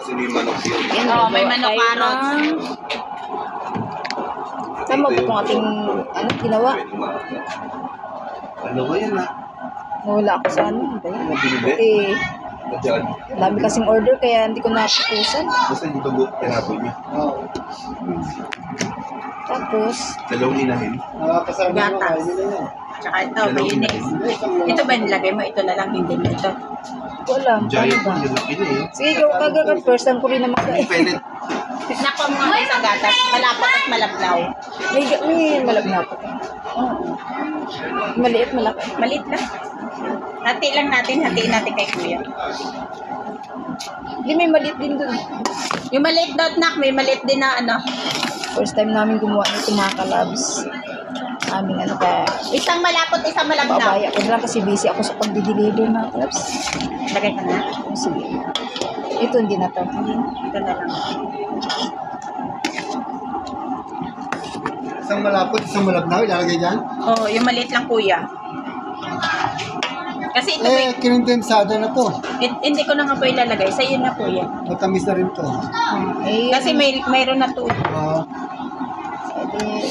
Kasi may manok yun. Yan, Oo, may manok carrots. Tama ba itong ating ginawa? Ano ba yan ha? Nawala ako sa ano. Ba yan? Ano binili? Eh, Diyan. dami kasing order kaya hindi ko napupusan. Basta yung dugo, tinapon niya. Tapos, Dalawang inahin. Gatas. Tsaka ito, mayonnaise. Ito ba nilagay mo? Ito na lang, hindi na ito. wala. Ano Giant ba? one, lalaki na eh. Sige, kagagan. First time ko rin naman. Yung pellet. Nakuha mo nga isang gatas. Malapot at malablaw. May malagna po. Maliit, malaki. Malit lang. Hatiin natin kay kuya. Hindi, may maliit din dun. Yung maliit dot nak, may maliit din na ano. First time namin gumawa nito mga kalabs. Aming ano kaya. Isang malapot, isang malablaw. Babaya ko na lang kasi busy ako sa pagdi-deliver mga kalabs. Lagay ka na. Sige. Ito hindi na to. Ito na lang. Isang malapot, isang malabnaw, ilalagay dyan. Oo, yung maliit lang kuya. Kasi ito Kinondensada na to. hindi ko na nga po ilalagay. Sa iyo na kuya. Matamis na rin to. Eh, Kasi mayroon na to.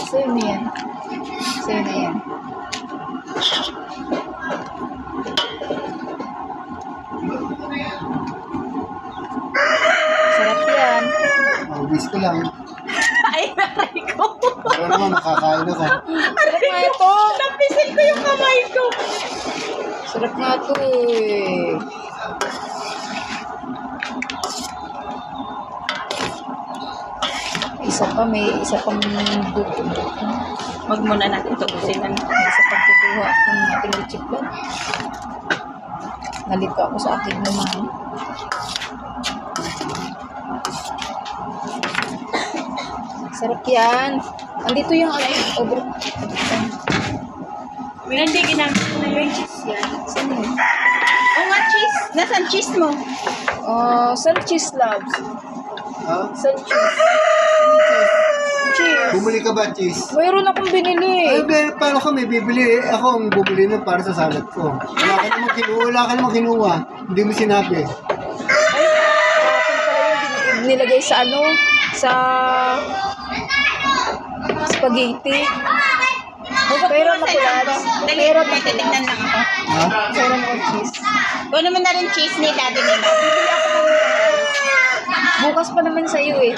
sa'yo na yan. Sa'yo na yan. Sarap yan. Wish ko lang. Ay, naray ko. Para naman makakain ako. Sarap nga ito. Napisil ko yung kamay ko. Sarap nga ito eh. May isa pang buto. Wag muna natin tubusin. May isa pang kukuha ng ating lechiplan. Nalito ako sa aking naman. Sarap yan. Andito yung over. Hindi ginamit ko na yung cheese yan. Saan mo? Oo nga, cheese. Nasaan cheese mo? Saan cheese loves? Ha? Saan cheese? Cheese. Bumili ka ba, cheese? Mayroon akong binili. Ay, paano kami bibili? Ako ang bumili nun para sa salad ko. Wala ka namang kinuha. Hindi mo sinabi. Nilagay sa ano? Sa spaghetti. Pero makulat. Pero Titignan lang ako. Ha? Pero mo cheese. Kung naman na rin cheese ni daddy nila. Bukas pa naman sa iyo eh.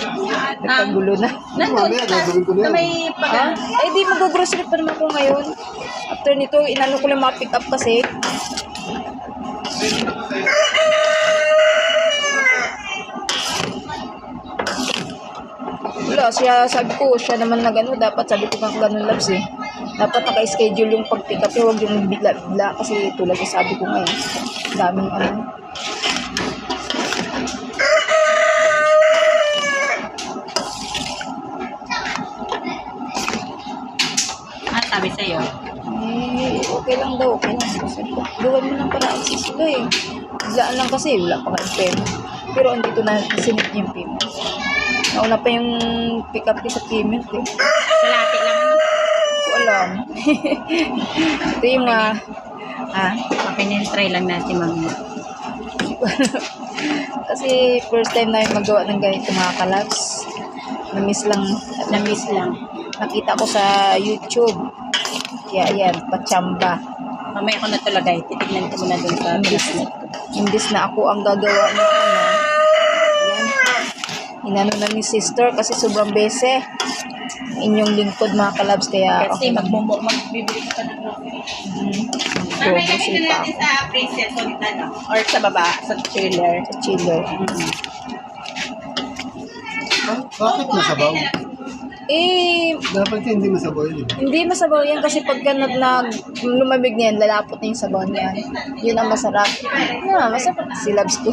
Nagkagulo na. Nandun Mamaya, pa. gagawin ko na Na yun. may Ha? Eh di mag-grocery pa naman ako ngayon. After nito, inano ko lang ma-pick up kasi. Wala, sabi ko, siya naman na gano'n. Dapat sabi ko kang gano'n labs eh. Dapat naka-schedule yung pag-pick up. Huwag yung bigla-bigla kasi tulad yung sabi ko ngayon. Daming ano. Ano sabi sa'yo? Eh, okay lang daw, okay lang. Kasi gawan mo ng paraan sa sila eh. Biglaan lang kasi, wala pa nga yung payment. Pero andito na sinip yung payment. Nauna pa yung pick up sa payment eh. Kalati lang. Hindi ko alam. Ito yung Try lang natin mamaya. kasi first time namin magawa ng ganito mga kalabs. Na-miss lang. Nakita ko sa YouTube. Kaya ayan, pachamba. Mamaya ko na talagay. Titignan ko muna dun sa Imbis na ako ang gagawa ng ano. Ayan. Inano na ni sister kasi sobrang bese. Inyong lingkod mga kalabs. Kaya kasi ako magbibili ka pa ng grocery pa ako. sa preset or sa baba, sa chiller. Sa chiller. Bakit masabaw? Eh, Dapat hindi masabaw yun. hindi masabaw yan kasi pagka lumamig na yan, lalapot na yung sabaw niyan. Yun ang masarap. Masarap si Labs ko.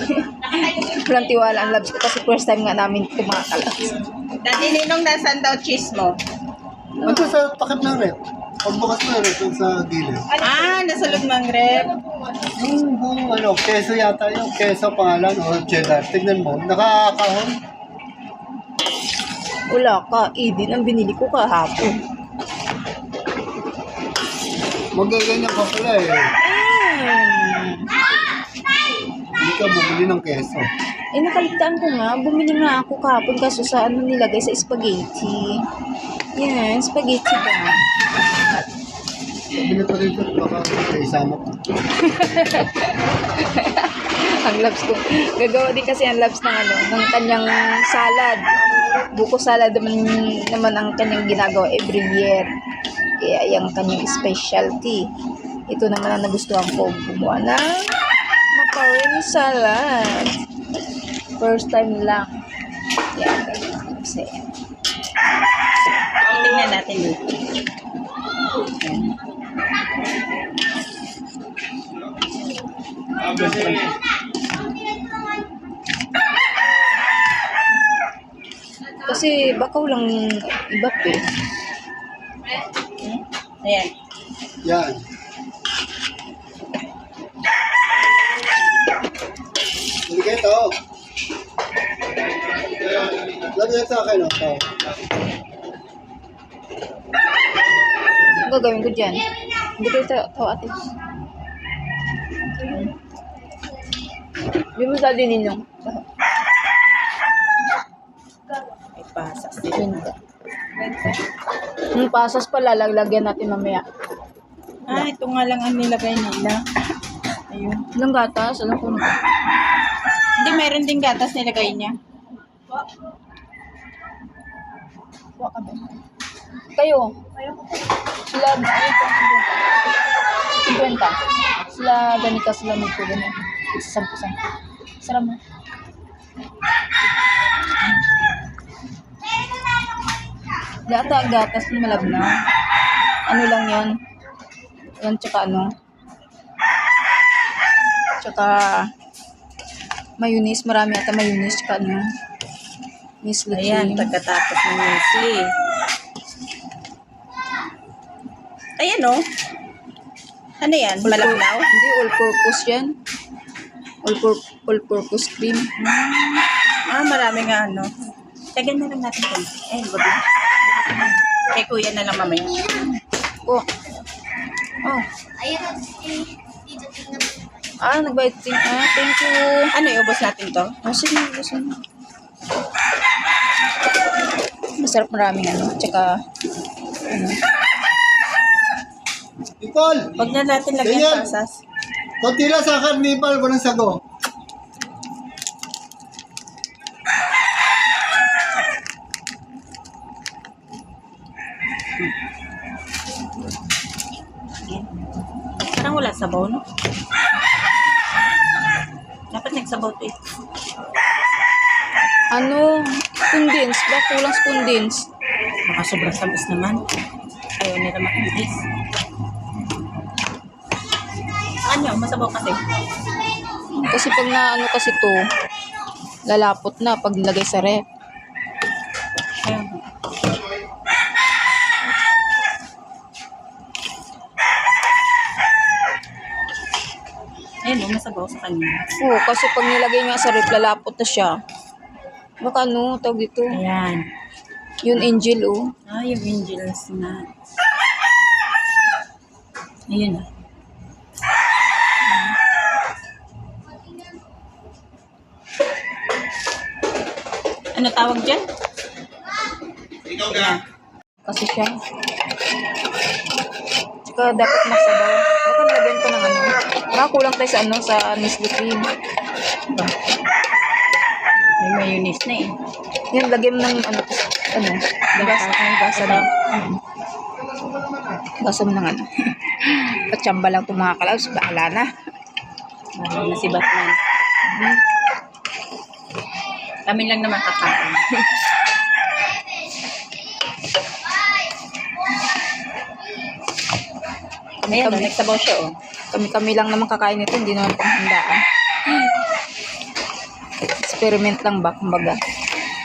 Walang tiwala ang Labs ko kasi first time nga namin ito mga kalabs. Dati ninong nasan daw cheese mo? Ito sa takip ng rep. Pagbukas mo rep sa gilid. Nasa loob ng rep. Yung buong keso yata yung keso pangalan o cheddar. Tignan mo, nakakahon. Wala ka, Eden ang binili ko kahapon. Magaganyan ka pala eh. Hindi ka bumili ng keso. Nakaligtaan ko nga. Bumili nga ako kahapon kaso sa ano nilagay sa spaghetti. Yan, spaghetti ba? Sabi ko rin ito, baka isama ko. Ang loves ko. Gagawa din kasi ang loves ng ano, ng kanyang salad. Buko salad naman ang kanyang ginagawa every year. Kaya yung kanyang specialty. Ito naman ang nagustuhan ko. Gumawa ng macaroni salad. First time lang. Yan. Kasi, Tingnan natin dito. kasi bakaw lang iba eh. Ayan. Yan. Bigay ito. Lagyan ito akin, oh. Ang gagawin ko dyan. Hindi ko ito ate. Hindi mo sa din ninyong. May pasas. Yung pasas pala, lagyan natin mamaya. Ito nga lang ang nilagay nila. Ayun. Ilang gatas? Alam ko na. Hindi, meron din gatas nilagay niya. Kuha ka ba? Kayo? Sila, ayun po, 50. Sila, ganito sila nito, ganyan. Isa 10. Sarap mo. Gata, gatas ni malabnaw. Ano lang yan? Yan, tsaka ano? Tsaka mayonnaise, marami ata mayonnaise, tsaka ano? Misli Ayan, cream. pagkatapos ng muesli. Ayan, oh. Ano yan? Malabnaw? Hindi, all-purpose yan. All-purpose cream. Marami nga ano. Tagan na lang natin ito. Eh, wag na. Kay kuya na lang mamaya. Oh. Oh. Nagbayad din. Thank you. Ano, iubos natin to? Oh, sige, gusto mo. Masarap maraming ano. Tsaka, ano. Nicole! Wag na natin lagyan Ganyan. pasas. Kunti lang sa carnival, walang sago. Parang wala sabaw, no? Dapat nagsabaw to eh. Ano, condense ba? Kulang sa condense. Baka sobrang tamis naman. Ayaw nila makinis. Ano, masabaw kasi. Kasi pag na ano kasi to, lalapot na pag nilagay sa ref. Ayun. Ayun, masabaw sa kanya. Oo, kasi pag nilagay nga sa ref, lalapot na siya. Baka ano, tawag dito. Ayan. Yun, angel, oh. Yung angels na. Ayun ah. Ano tawag dyan? Ikaw ka. Kasi siya. Tsaka dapat masabaw. Baka nilagyan pa ng ano. Baka kulang tayo sa ano, sa Nestle cream. May mayonnaise na eh. Yan, lagyan mo ng ano, gasa na. Gasa mo ng ano. Patsamba lang itong mga kalaws. Bahala na. Marami na si Batman. Kami lang naman kakain. Ayan, nagsabaw siya oh. Kami lang naman kakain nito. Hindi naman panghandaan. Experiment lang ba, kumbaga.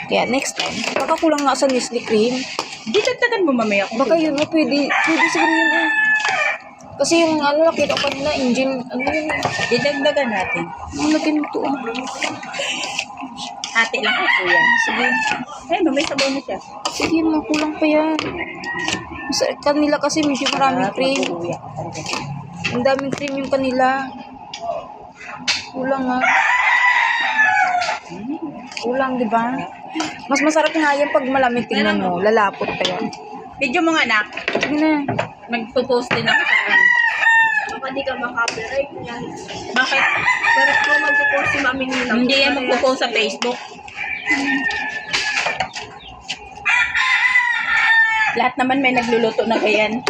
Kaya next time, baka kulang nga sa Nestle cream. Di dagdagan mo mamaya kung Baka yun, pwede siguro yun eh. Kasi yung ano, nakita ko nila, engine, ano yun eh. di dagdagan natin. Lagyan mo ito ah. Ate lang kay kuya. Sige, Ayun, may sabaw na siya. sige, makulang pa yan. Sa kanila kasi medyo maraming cream. Kuya ka talaga. Ang daming cream yung kanila. Kulang nga. Kulang, di ba? Mas masarap nga yan pag malamig, tingnan mo. Lalapot pa yan. Video mo nga, anak. Sige na. Magpo-post din ako sa akin. Baka di ka makapiright yan. Bakit? Pero kung magpo-post si Mami Ninang. Hindi yan magpo-post sa Facebook. Lahat naman may nagluluto na kayan.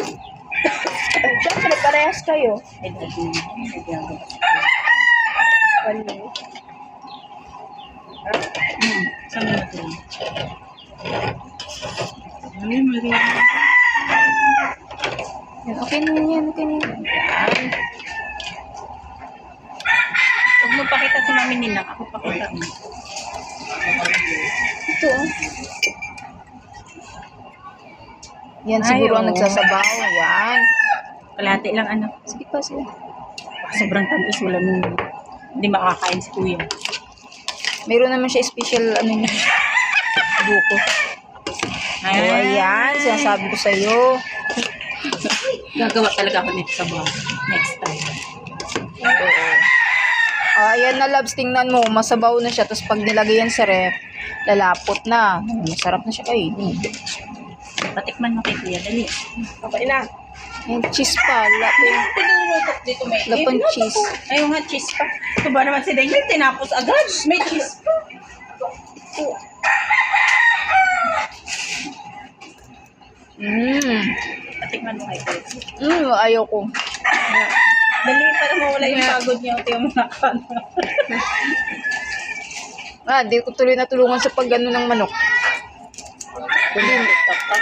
Siyempre, parehas kayo. Saan mo natin? Yan, okay na yan, okay na yan. Huwag mo pakita si Mami Ninang. Ako pakita mo. Ito, oh. Yan siguro ang oo. nagsasabaw. Yan. Kalahati lang, ano. Sige pa, sige. Sobrang tamis. Wala nung hindi makakain si Kuya. Meron naman siya special, ano niya, buko. Oh, ayan. Sinasabi ko sa'yo. Gagawa talaga ako next sa bahay. Next time. Oo. Oh, ayan na, loves. Tingnan mo. Masabaw na siya. Tapos pag nilagay yan sa ref, lalapot na. Masarap na siya kainin. Patikman mo kay Kuya. Dali. Okay na. Yan, cheese pa. Pinulutot dito may Lapang cheese. Ayun nga, cheese pa. Ito ba naman si Daniel? Tinapos agad. May cheese pa. Patikman mo kay Kuya. Ayaw ko. Dali para mawala yung pagod niya. Ito yung mga kano. Di ko tuloy natulungan sa pag-ano ng manok.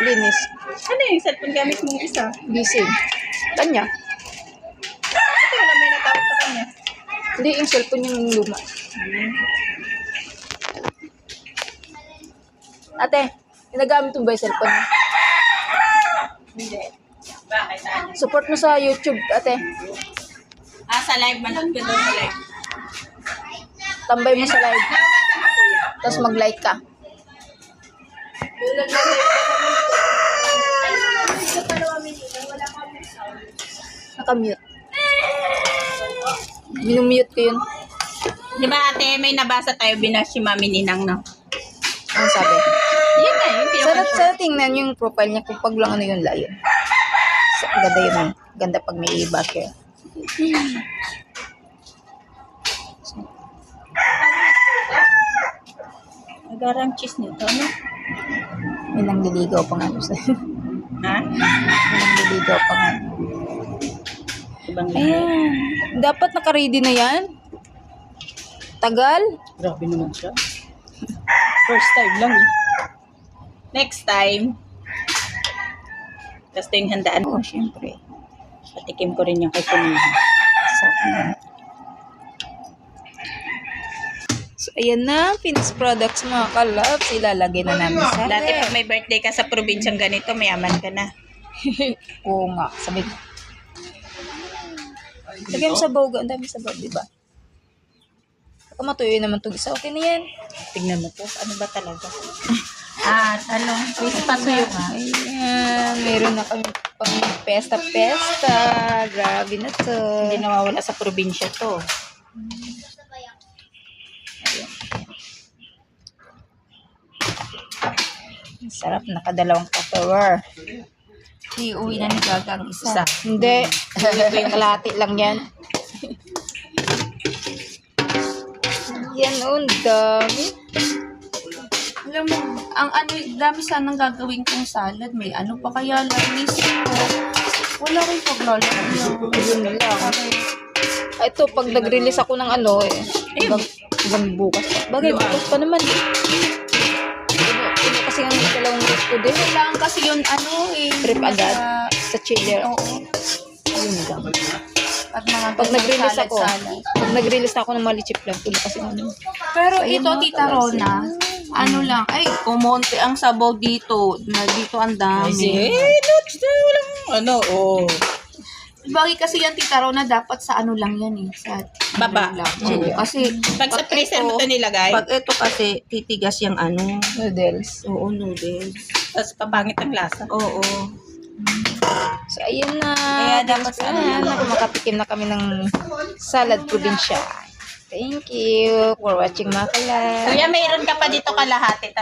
Linis. Ano yung cellphone gamit mong isa? Busy. Kanya. Ito wala may natawag sa kanya. Hindi, yung cellphone yung luma. Ate, ginagamit mo ba yung cellphone mo? Hindi. Bakit? Ano? Support mo sa YouTube, ate. Sa live. Manood ka doon sa live. Tambay mo sa live. Tapos mag-like ka. Nakamute. Minumute ko yun. Di ba ate, may nabasa tayo binash si Mami Ninang, no? Ano sabi? Yan nga, yung Sana tingnan yung profile niya kung pag lang ano yung layo. Ganda yun eh. Ganda pag may iba siya. Nagarang cheese nito, no? May nangliligaw pa nga doon sa... Ha? May nangliligaw pa nga. Ibang Ayan. Dapat naka-ready na yan. Tagal. Grabe naman siya. First time lang eh. Next time. Tapos ito yung handaan. Oo, syempre. Patikim ko rin yung kay Kuya. So, ayan na. Finished products mga kalabs. Ilalagay na namin sa Dati ref. pag may birthday ka sa probinsyang ganito, mayaman ka na. Oo nga. Sabi ko. Lagay mo sa bawga. Ang dami sa bawga, diba? Baka matuyo naman itong isa. Okay na yan. Tingnan mo po. Ano ba talaga? Ano? Please patuyo nga. Ayan. Meron na kami pang pesta-pesta. Grabe na to. Hindi nawawala sa probinsya to. Sarap. Nakadalawang Tupperware. Iuwi na ni Gaga ang isa. Hindi. Kalahati lang yan. Yan, ang dami. Alam mo, ang ano, dami sanang gagawin kong salad. May ano pa kaya lang, nisip ko. Wala rin paglalagay. Yun lang. Ito, pag nag-release ako ng ano, hanggang bukas pa. Bagay, bukas pa naman. Ito kasi ang dalawang week ko din. Kailangan kasi yun, ano eh. Trip agad. Sa chiller. Oo. Yun lang. At mga Pag nag-release ako, salad. pag nag-release ako ng malichip lang, tulo kasi ano. Pero Ayun ito, mga Tita kalabs, Rona, ano lang, ay, kumonti ang sabaw dito. Dito ang dami. Walang ano, oh. Bagay kasi yan, Tita Rona, dapat sa ano lang yan eh. Sa Baba. lang. Oo, kasi, Pag sa freezer mo ito nilagay, pag ito kasi, titigas yung ano. Noodles. Oo, noodles. tapos papangit ang lasa. Oo. So, ayun na. Kaya dapat sa ano lang. Makatikim na kami ng salad probinsya. Thank you for watching mga kalat. Kuya, mayroon ka pa dito kalahati.